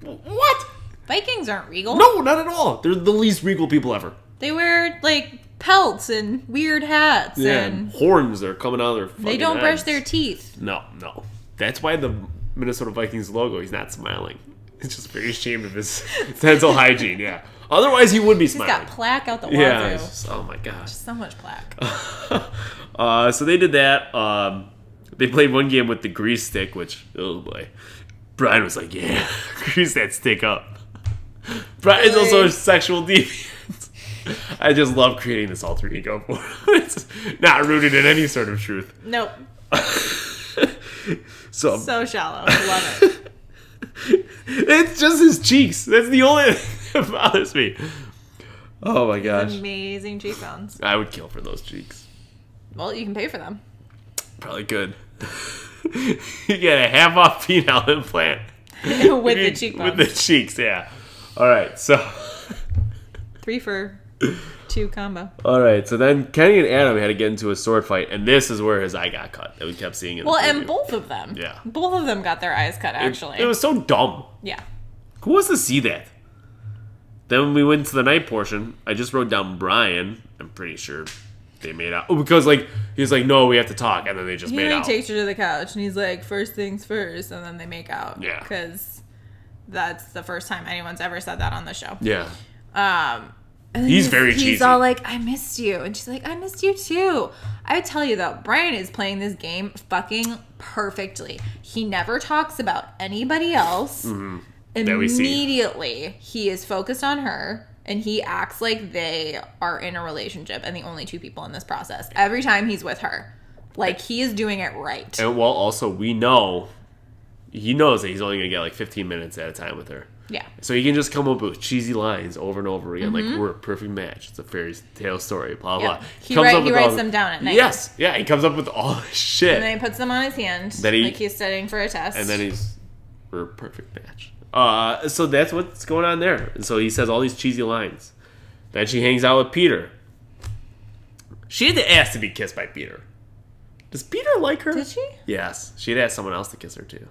What? Vikings aren't regal. No, not at all. They're the least regal people ever. They wear, like, pelts and weird hats. Yeah, and horns are coming out of their fucking they don't brush heads. their teeth. No. That's why the Minnesota Vikings logo, he's not smiling. He's just very ashamed of his dental hygiene, yeah. Otherwise, he would be smiling. He's got plaque out the wazoo. Yeah, just, oh my gosh. So much plaque. So they did that. They played one game with the grease stick, which, oh boy. Brian was like, yeah, grease that stick up. Brian's also a sexual deviant. I just love creating this alter ego for him. It's not rooted in any sort of truth. Nope. So shallow. Love it. It's just his cheeks. That's the only thing that bothers me. Oh my gosh. Amazing cheekbones. I would kill for those cheeks. Well, you can pay for them. Probably could. You get a half-off penile implant. With the cheekbones. With the cheeks, yeah. All right, so... 3 for 2 combo. All right, so then Kenny and Adam had to get into a sword fight, and this is where his eye got cut that we kept seeing in the preview. And both of them. Yeah. Both of them got their eyes cut, actually. It was so dumb. Yeah. Who wants to see that? Then when we went to the night portion, I just wrote down Brian. I'm pretty sure they made out. Oh, because, like, he was like, no, we have to talk, and then they just made out. He takes her to the couch, and he's like, first things first, and then they make out. Yeah. Because that's the first time anyone's ever said that on the show. Yeah. And he's very cheesy. He's all like, I missed you. And she's like, I missed you too. I tell you though, Brian is playing this game fucking perfectly. He never talks about anybody else. Mm-hmm. Immediately, he is focused on her. And he acts like they are in a relationship and the only 2 people in this process. Every time he's with her. Like, he is doing it right. And well, also, he knows that he's only going to get like 15 minutes at a time with her. Yeah. So he can just come up with cheesy lines over and over again, Mm-hmm. like, we're a perfect match. It's a fairy tale story, blah, blah. He writes them down at night. Yes. Yeah, he comes up with all this shit. And then he puts them on his hand, like he's studying for a test. And then we're a perfect match. So that's what's going on there. And so he says all these cheesy lines. Then she hangs out with Peter. She had to ask to be kissed by Peter. Does Peter like her? Did she? Yes. She had asked someone else to kiss her, too.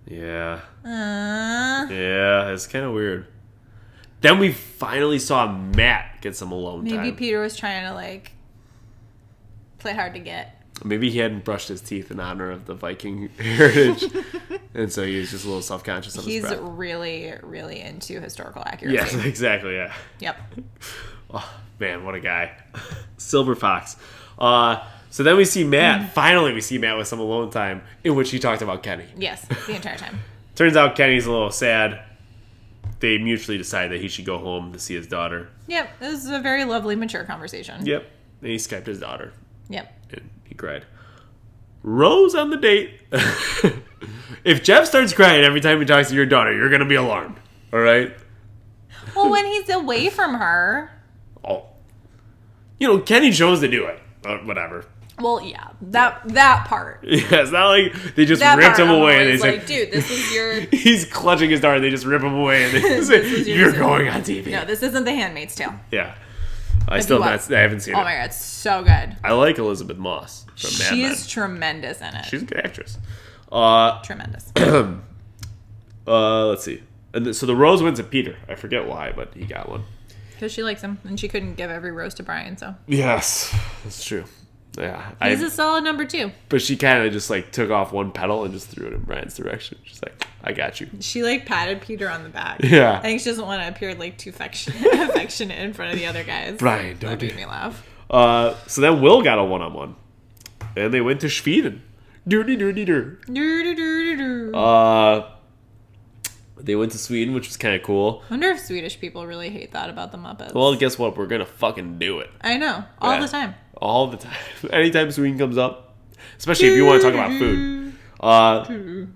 Yeah. Yeah, it's kind of weird. Then we finally saw Matt get some alone time. Maybe Peter was trying to, like, play hard to get. Maybe he hadn't brushed his teeth in honor of the Viking heritage. And so he was just a little self-conscious of his breath. He's really, really into historical accuracy. Yes, exactly, yeah. Yep. Oh, man, what a guy. Silver Fox. So then we see Matt. Finally, we see Matt with some alone time in which he talked about Kenny. Yes, the entire time. Turns out Kenny's a little sad. They mutually decide that he should go home to see his daughter. Yep, this is a very lovely, mature conversation. Yep. And he Skyped his daughter. Yep. And he cried. Rose on the date. If Jeff starts crying every time he talks to your daughter, you're going to be alarmed. All right? Well, when he's away from her. Oh. Kenny chose to do it. Whatever. Well, yeah, that part. Yeah, it's not like they just ripped him away and they said, like, dude, this is your... He's clutching his daughter and they just rip him away and they say, you're going on TV. No, this isn't The Handmaid's Tale. Yeah. I haven't seen it. Oh my god, it's so good. I like Elizabeth Moss from Mad Men. She's tremendous in it. She's a good actress. Tremendous. Let's see. And so the rose went to Peter. I forget why, but he got one. Because she likes him, and she couldn't give every rose to Brian, so. Yes, that's true. Yeah, he's a solid number 2. But she kind of just like took off one petal and just threw it in Brian's direction. She's like, I got you. She like patted Peter on the back. Yeah. I think she doesn't want to appear like too affectionate in front of the other guys. Brian, don't that do made me laugh. So then Will got a one-on-one. And they went to Sweden. They went to Sweden, which was kind of cool. I wonder if Swedish people really hate that about the Muppets. Well, guess what? We're going to fucking do it. I know. All the time. All the time. Anytime Sweden comes up. Especially if you want to talk about food.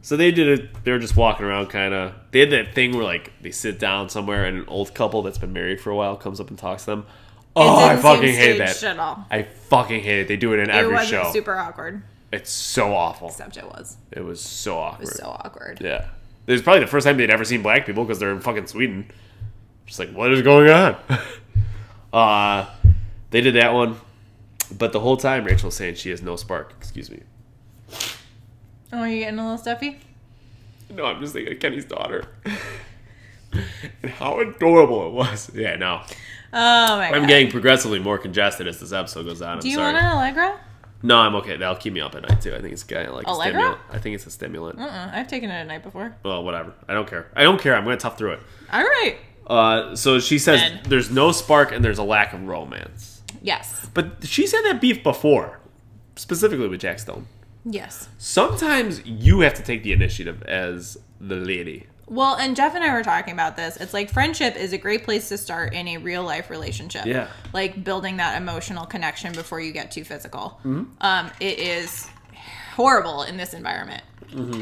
So they did it. They were just walking around kind of. They had that thing where like they sit down somewhere and an old couple that's been married for a while comes up and talks to them. Oh, I fucking hate that. At all. I fucking hate it. They do it in every show. It wasn't super awkward. It's so awful. Except it was. It was so awkward. It was so awkward. Yeah. It was probably the first time they'd ever seen black people because they're in fucking Sweden. Just like, what is going on? They did that one. But the whole time, Rachel's saying she has no spark. Excuse me. Oh, are you getting a little stuffy? No, I'm just thinking of Kenny's daughter. And how adorable it was. Yeah, no. Oh, my God. I'm getting progressively more congested as this episode goes on. Do you want an Allegra? No, I'm okay. That'll keep me up at night, too. I think it's kind of like Allegra? a stimulant. I think it's a stimulant. I've taken it at night before. Well, whatever. I don't care. I'm going to tough through it. All right. So she says there's no spark and there's a lack of romance. Yes. But she's had that beef before, specifically with Jack Stone. Yes. Sometimes you have to take the initiative as the lady. Well, and Jeff and I were talking about this. It's like friendship is a great place to start in a real life relationship. Yeah. Like building that emotional connection before you get too physical. Mm-hmm. It is horrible in this environment.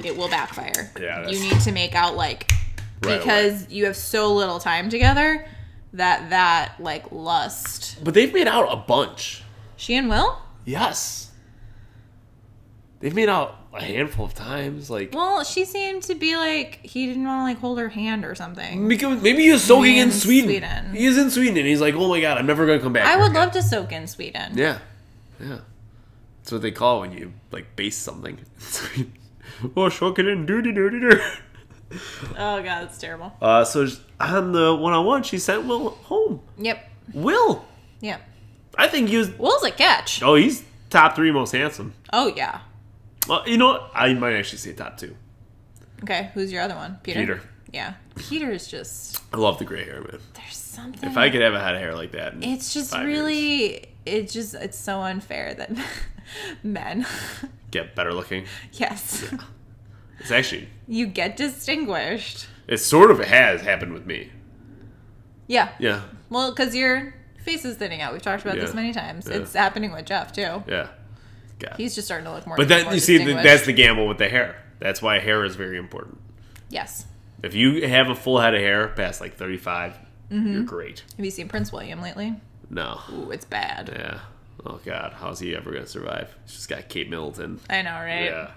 It will backfire. Yeah, you need to make out like because you have so little time together that like lust. But they've made out a bunch. She and Will? Yes. They've made out a handful of times. Like, well, she seemed to be like he didn't want to like hold her hand or something. Because maybe he was soaking in Sweden. Sweden. He is in Sweden, and he's like, "Oh my god, I'm never gonna come back." I would love to soak in Sweden. Yeah, yeah. That's what they call it when you like base something. Oh, soaking in doody doody doo. Oh god, that's terrible. So on the one-on-one, she sent Will home. Yep. Will. Yep. I think he was. Will's a catch. Oh, he's top 3 most handsome. Oh yeah. Well, you know what? I might actually say top 2. Okay, who's your other one? Peter. Yeah. Peter's just. I love the gray hair, man. There's something. If I could have a head of hair like that, it's just years. it's so unfair that men Get better looking. Yes. Yeah. It's actually. You get distinguished. It sort of has happened with me. Yeah. Yeah. Well, because your face is thinning out. We've talked about this many times. Yeah. It's happening with Jeff too. Yeah. God. He's just starting to look more. But then more you see, distinguished. that's the gamble with the hair. That's why hair is very important. Yes. If you have a full head of hair past like 35, you're great. Have you seen Prince William lately? No. Ooh, it's bad. Yeah. Oh God, how's he ever gonna survive? He's just got Kate Middleton. I know, right? Yeah.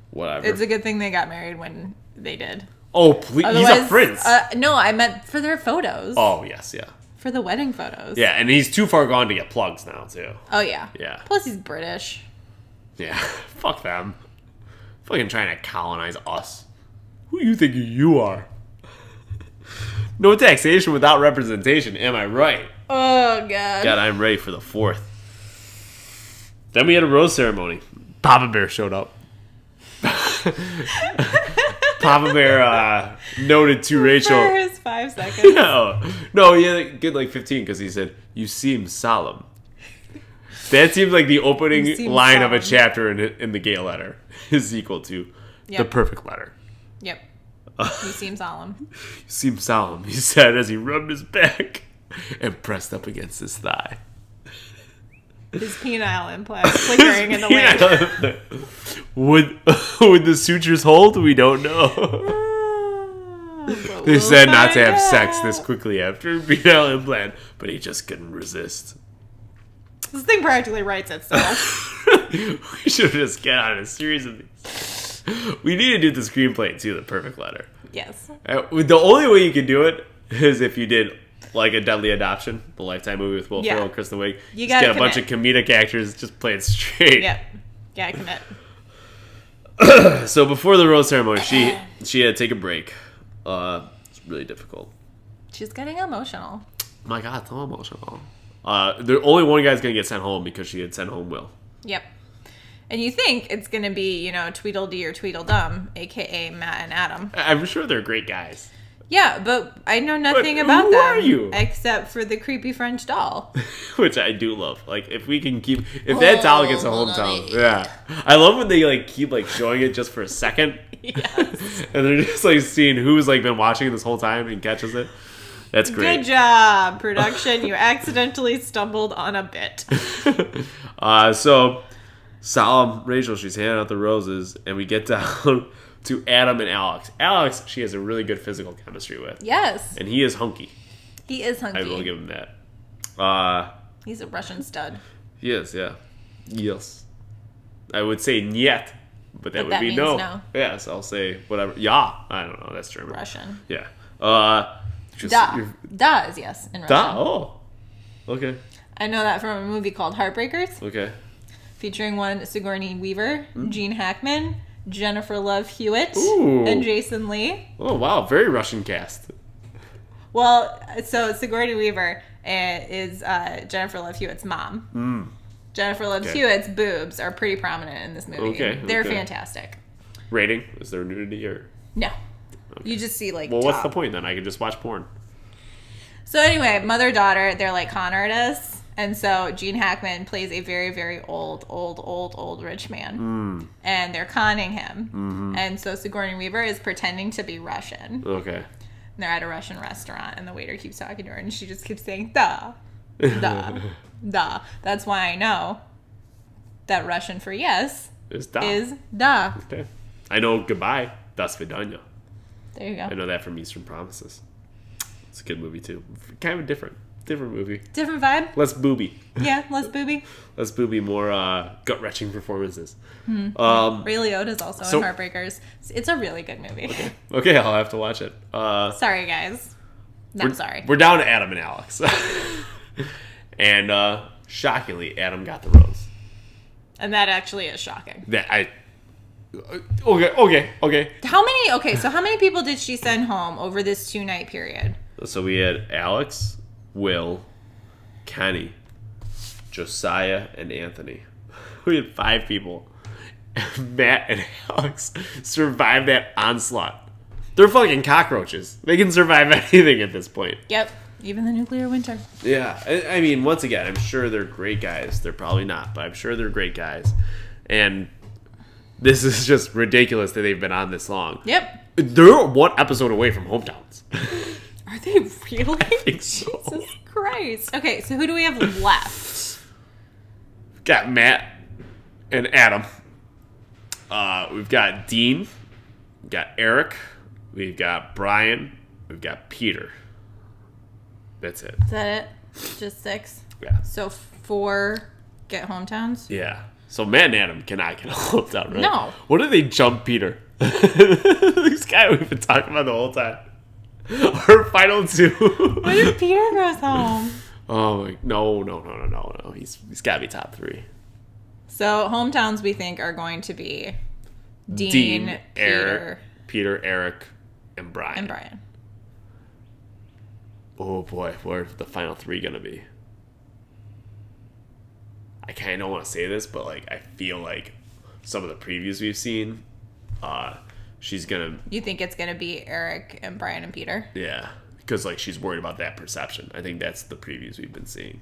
Whatever. It's a good thing they got married when they did. Oh, please. He's a prince. No, I meant for their photos. Oh, yes, yeah. For the wedding photos. Yeah, and he's too far gone to get plugs now, too. Oh, yeah. Yeah. Plus, he's British. Yeah. Fuck them. Fucking trying to colonize us. Who do you think you are? No taxation without representation, am I right? Oh, God. God, I'm ready for the 4th. Then we had a rose ceremony. Papa Bear showed up. Papa Bear noted to Rachel. For his 5 seconds. No, he had a good like 15 because he said, "You seem solemn." That seems like the opening line of a chapter in the gay letter is equal to the perfect letter. Yep. You seem solemn. You seem solemn, he said as he rubbed his back and pressed up against his thigh. His penile implant flickering in the wind. Would the sutures hold? We don't know. They said not to have sex this quickly after penile implant, but he just couldn't resist. This thing practically writes itself. We should have just get on a series of these. We need to do the screenplay too, the perfect letter. Yes. The only way you can do it is if you did like a Deadly Adoption, the Lifetime movie with Will Ferrell and Kristen Wiig. You just gotta get a bunch of comedic actors, just play it straight. Yep. Gotta commit. So before the rose ceremony, she had to take a break. It's really difficult. She's getting emotional. My God, so emotional. The only one guy's gonna get sent home because she had sent home Will. Yep. And you think it's gonna be, Tweedledee or Tweedledum, aka Matt and Adam. I'm sure they're great guys. Yeah, but I know nothing about who them. are you? Except for the creepy French doll. Which I do love. Like, if we can keep... If that doll gets a hometown... Yeah. I love when they, keep, showing it just for a second. Yes. And they're just, seeing who's, been watching this whole time and catches it. That's great. Good job, production. You accidentally stumbled on a bit. So, solemn Rachel, she's handing out the roses, and we get down... to Adam and Alex. Alex, she has a really good physical chemistry with. Yes. And he is hunky. He is hunky. I will give him that. He's a Russian stud. He is, yeah. Yes. I would say niet, but that would be no. No. Yes, I'll say whatever. Ja. I don't know. That's German. Russian. Yeah. Da is yes in Russian. Da? Oh. Okay. I know that from a movie called Heartbreakers. Okay. Featuring one Sigourney Weaver, Gene Hackman, Jennifer Love Hewitt, Ooh. and Jason Lee. Oh, wow. Very Russian cast. Well, so Sigourney Weaver is Jennifer Love Hewitt's mom. Mm. Jennifer Love Hewitt's boobs are pretty prominent in this movie. Okay. They're fantastic. Rating? Is there nudity or? No. Okay. You just see Well, top. what's the point then? I could just watch porn. So anyway, mother-daughter, they're con artists. And so Gene Hackman plays a very, very old rich man. Mm. And they're conning him. Mm-hmm. And so Sigourney Weaver is pretending to be Russian. Okay. And they're at a Russian restaurant, and the waiter keeps talking to her, and she just keeps saying, da, da, da. That's why I know that Russian for yes Is da. Is da. Okay. I know goodbye. Das Vidanya. There you go. I know that from Eastern Promises. It's a good movie too. Kind of a different movie. Different vibe? Less booby. Yeah, less booby. Less booby, more gut-wrenching performances. Ray Liotta's also in Heartbreakers. It's a really good movie. Okay, I'll have to watch it. Sorry, guys. Sorry. We're down to Adam and Alex. And shockingly, Adam got the rose. And that actually is shocking. Okay. How many people did she send home over this 2-night period? So we had Alex, Will, Kenny, Josiah, and Anthony. We had 5 people. Matt and Alex survived that onslaught. They're fucking cockroaches. They can survive anything at this point. Yep. Even the nuclear winter. Yeah. I mean, once again, I'm sure they're great guys. They're probably not, but I'm sure they're great guys. And this is just ridiculous that they've been on this long. Yep. They're 1 episode away from hometowns. Are they really? I think so. Jesus Christ. Okay, so who do we have left? Got Matt and Adam. We've got Dean. We've got Eric. We've got Brian. We've got Peter. That's it. Is that it? Just 6? Yeah. So 4 get hometowns? Yeah. So Matt and Adam cannot get a hometown, right? No. What did they jump Peter? This guy we've been talking about the whole time. Our final 2. What if Peter goes home? Oh my! No. He's got to be top 3. So hometowns we think are going to be Dean, Peter, Eric, and Brian. Oh boy, where's the final 3 gonna be? I kind of don't want to say this, but like I feel like some of the previews we've seen, she's gonna. You think it's gonna be Eric and Brian and Peter? Yeah, because like she's worried about that perception. I think that's the previews we've been seeing.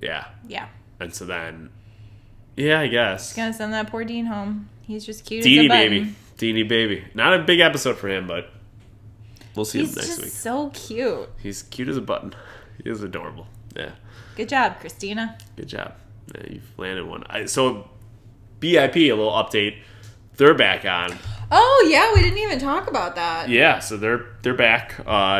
Yeah. Yeah. And so then, yeah, I guess. He's gonna send that poor Dean home. He's just cute Deanie as a button. Deanie baby. Not a big episode for him, but we'll see him next week. He's just so cute. He's cute as a button. He is adorable. Yeah. Good job, Christina. Good job. Yeah, you've landed one. So, BIP, a little update. They're back on. Oh, yeah, we didn't even talk about that. Yeah, so they're back.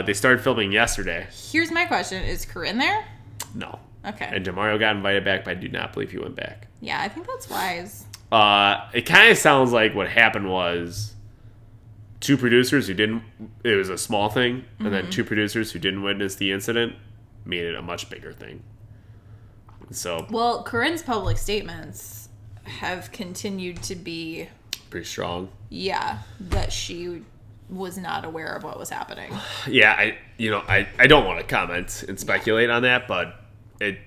They started filming yesterday. Here's my question. Is Corinne there? No. Okay. And Demario got invited back, but I do not believe he went back. Yeah, I think that's wise. It kind of sounds like what happened was 2 producers who didn't... It was a small thing, and then 2 producers who didn't witness the incident made it a much bigger thing. So... Well, Corinne's public statements have continued to be... Pretty strong. Yeah, that she was not aware of what was happening. Yeah, I don't want to comment and speculate on that, but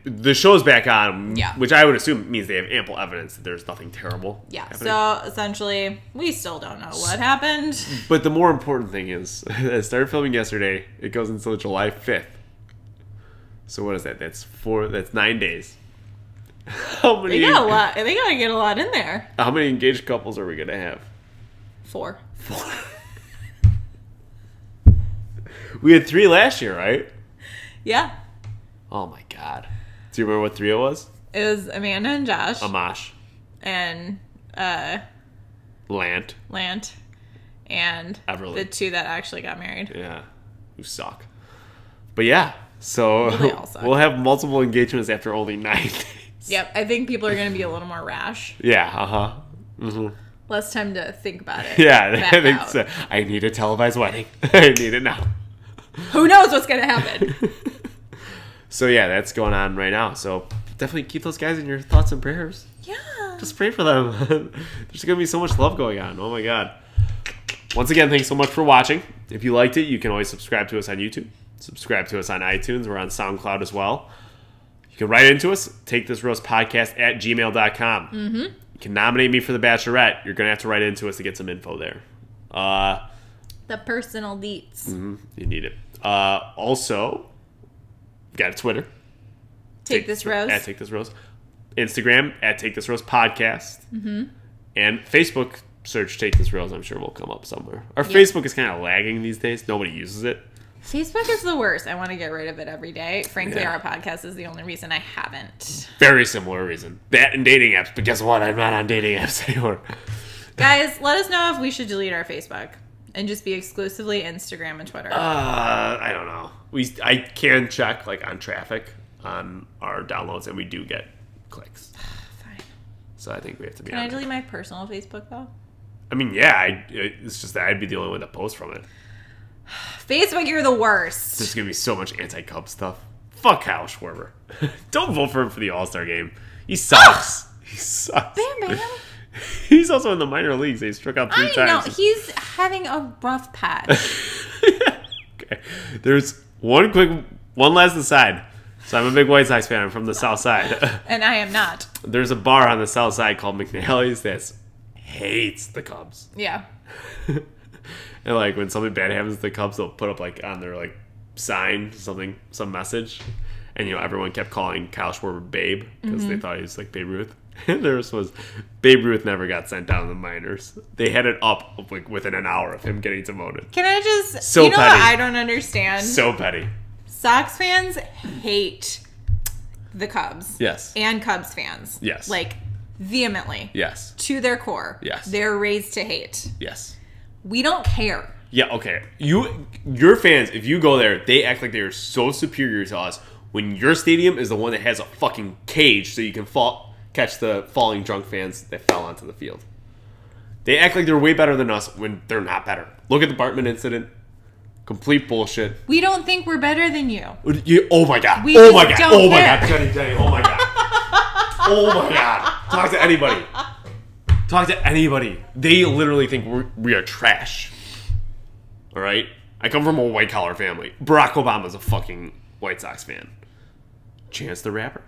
the show's back on, which I would assume means they have ample evidence that there's nothing terrible happening. So essentially, we still don't know what happened. But the more important thing is, it started filming yesterday. It goes until July 5th. So what is that? That's 9 days. How many? They got a lot. They gotta get a lot in there. How many engaged couples are we gonna have? 4. We had 3 last year, right? Yeah. Oh my god. Do you remember what 3 it was? It was Amanda and Josh. Amash. And Lant. And Everly. the 2 that actually got married. Yeah. Who suck. But yeah. So well, they all suck. We'll have multiple engagements after only 9 days. Yep. I think people are going to be a little more rash. Yeah. Uh-huh. Mm-hmm. Less time to think about it. Yeah. I think so. I need a televised wedding. I need it now. Who knows what's going to happen? So yeah, that's going on right now. So definitely keep those guys in your thoughts and prayers. Yeah. Just pray for them. There's going to be so much love going on. Oh my god. Once again, thanks so much for watching. If you liked it, you can always subscribe to us on YouTube. Subscribe to us on iTunes. We're on SoundCloud as well. You can write into us, takethisroastpodcast@gmail.com. Mm-hmm. You can nominate me for the Bachelorette. You're going to have to write into us to get some info there. The personal deets. Mm-hmm. You need it. Also, we've got a Twitter. Take this roast. At Take This Roast. Instagram, at Take This Roast Podcast. Mm-hmm. And Facebook, search Take This Roast. I'm sure we'll come up somewhere. Our Facebook is kind of lagging these days. Nobody uses it. Facebook is the worst. I want to get rid of it every day. Frankly, Yeah. our podcast is the only reason I haven't. Very similar reason. That and dating apps. But guess what? I'm not on dating apps anymore. Guys, let us know if we should delete our Facebook and just be exclusively Instagram and Twitter. I don't know. I can check like on traffic on our downloads, and we do get clicks. Fine. So I think we have to be. Can I delete my personal Facebook though? I mean, yeah. It's just that I'd be the only one to post from it. Facebook, you're the worst. There's gonna be so much anti-Cub stuff. Fuck Kyle Schwarber. Don't vote for him for the All-Star game. He sucks. He sucks. Bam, bam. He's also in the minor leagues. He struck out 3 times. I know. He's having a rough patch. Okay. There's one last aside. So I'm a big White Sox fan. I'm from the South Side. And I am not. There's a bar on the South Side called McNally's that hates the Cubs. Yeah. And like when something bad happens to the Cubs, they'll put up like on their like sign some message, and everyone kept calling Kyle Schwarber Babe because they thought he was like Babe Ruth. And theirs was Babe Ruth never got sent down to the minors. They had it up like within an hour of him getting demoted. Can I just So you know petty. what I don't understand? So petty. Sox fans hate the Cubs. Yes. And Cubs fans. Yes. Like vehemently. Yes. To their core. Yes. They're raised to hate. Yes. We don't care. Yeah, okay. Your fans, if you go there, they act like they are so superior to us when your stadium is the one that has a fucking cage so you can catch the falling drunk fans that fell onto the field. They act like they're way better than us when they're not better. Look at the Bartman incident. Complete bullshit. We don't think we're better than you. Oh my god. We Oh just my god. don't Oh my care. god. Jenny. Oh my god. Oh my god. Talk to anybody. Talk to anybody. They literally think we are trash. All right? I come from a white-collar family. Barack Obama's a fucking White Sox fan. Chance the Rapper.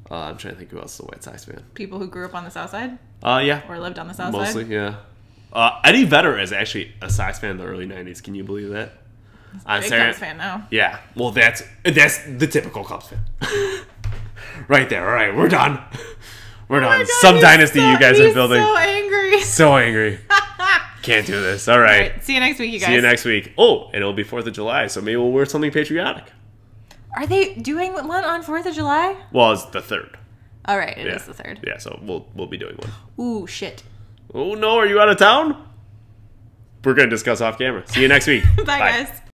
I'm trying to think who else is a White Sox fan. People who grew up on the South Side Yeah. or lived on the South Mostly, Side. yeah. Eddie Vedder is actually a Sox fan in the early 90s. Can you believe that? Big Cubs fan now. Yeah. Well, that's the typical Cubs fan. Right there. All right, we're done. We're done. Oh my God, Some he's dynasty you guys are he's building. so angry. So angry. Can't do this. All right. All right. See you next week, you guys. See you next week. Oh, and it'll be 4th of July, so maybe we'll wear something patriotic. Are they doing one on 4th of July? Well, it's the 3rd. All right, it Yeah. is the 3rd. Yeah, so we'll be doing one. Ooh, shit. Oh no, are you out of town? We're gonna discuss off camera. See you next week. Bye, guys.